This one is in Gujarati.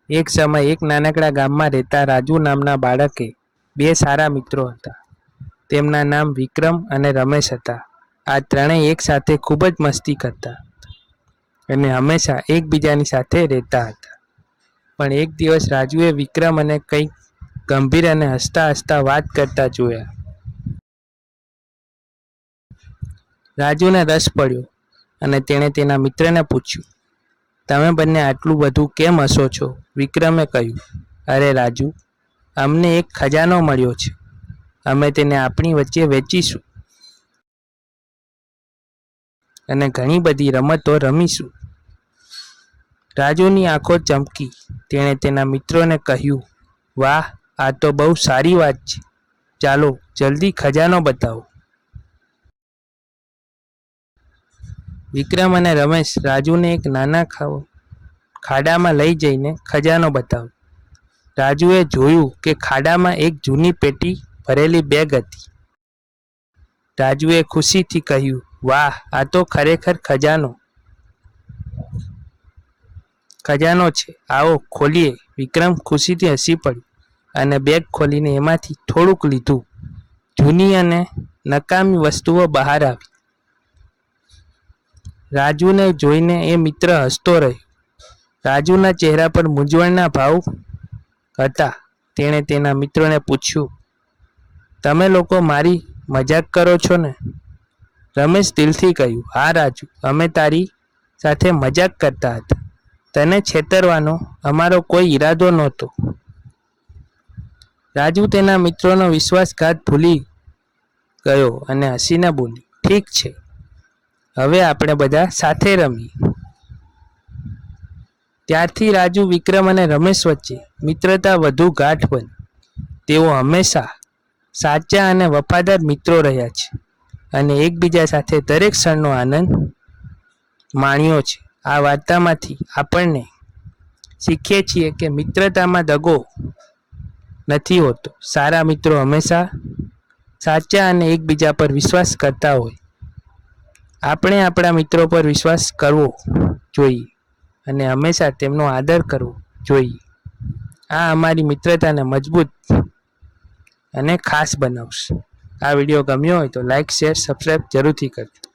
એક સમય એક નાનકડા ગામમાં રહેતા રાજુ નામના બાળકે બે સારા મિત્રો હતા. તેમના નામ વિક્રમ અને રમેશ હતા. આ ત્રણેય એક સાથે ખૂબ જ મસ્તી કરતા અને હંમેશા એકબીજાની સાથે રહેતા હતા. પણ એક દિવસ રાજુએ વિક્રમ અને કંઈક ગંભીર અને હસતા હસતા વાત કરતા જોયા. રાજુને રસ પડ્યો અને તેણે તેના મિત્રને પૂછ્યું, તમે બંને આટલું બધું કેમ હસો છો? વિક્રમે કહ્યું, અરે રાજુ, અમને એક ખજાનો મળ્યો છે. અમે તેને આપણી વચ્ચે વેચીશું અને ઘણી બધી રમતો રમીશું. રાજુની આંખો ચમકી. તેણે તેના મિત્રોને કહ્યું, વાહ, આ તો બહુ સારી વાત છે. ચાલો જલ્દી ખજાનો બતાવો. વિક્રમ અને રમેશ રાજુને એક નાના ખાડામાં લઈ જઈને ખજાનો બતાવ્યો. રાજુએ જોયું કે ખાડામાં એક જૂની પેટી ભરેલી બેગ હતી. રાજુએ ખુશીથી કહ્યું, વાહ, આ તો ખરેખર ખજાનો છે. આવો ખોલીએ. વિક્રમ ખુશીથી હસી પડ્યો અને બેગ ખોલીને એમાંથી થોડુંક લીધું. જૂની અને નકામી વસ્તુઓ બહાર આવી. રાજુને જોઈને એ મિત્ર હસતો રહ્યો. રાજુના ચહેરા પર મૂંઝવણના ભાવ હતા. તેણે તેના મિત્રોને પૂછ્યું, તમે લોકો મારી મજાક કરો છો ને? રમેશ દિલથી કહ્યું, હા રાજુ, અમે તારી સાથે મજાક કરતા હતા. તને છેતરવાનો અમારો કોઈ ઈરાદો નહોતો. રાજુ તેના મિત્રોનો વિશ્વાસઘાત ભૂલી ગયો અને હસીને બોલ્યો, ઠીક છે, હવે આપણે બધા સાથે રમીએ. ત્યારથી રાજુ, વિક્રમ અને રમેશ વચ્ચે મિત્રતા વધુ ગાઢ બની. તેઓ હંમેશા સાચા અને વફાદાર મિત્રો રહ્યા છે અને એકબીજા સાથે દરેક ક્ષણનો આનંદ માણ્યો છે. આ વાર્તામાંથી આપણને શીખીએ છીએ કે મિત્રતામાં દગો નથી હોતો. સારા મિત્રો હંમેશા સાચા અને એકબીજા પર વિશ્વાસ કરતા હોય. આપણે આપણા મિત્રો પર વિશ્વાસ કરવો જોઈએ અને હંમેશા તેમનો આદર કરવો જોઈએ. આ અમારી મિત્રતાને મજબૂત અને ખાસ બનાવશે. આ વિડીયો ગમ્યો હોય તો લાઈક, શેર, સબસ્ક્રાઈબ જરૂરથી કરજો.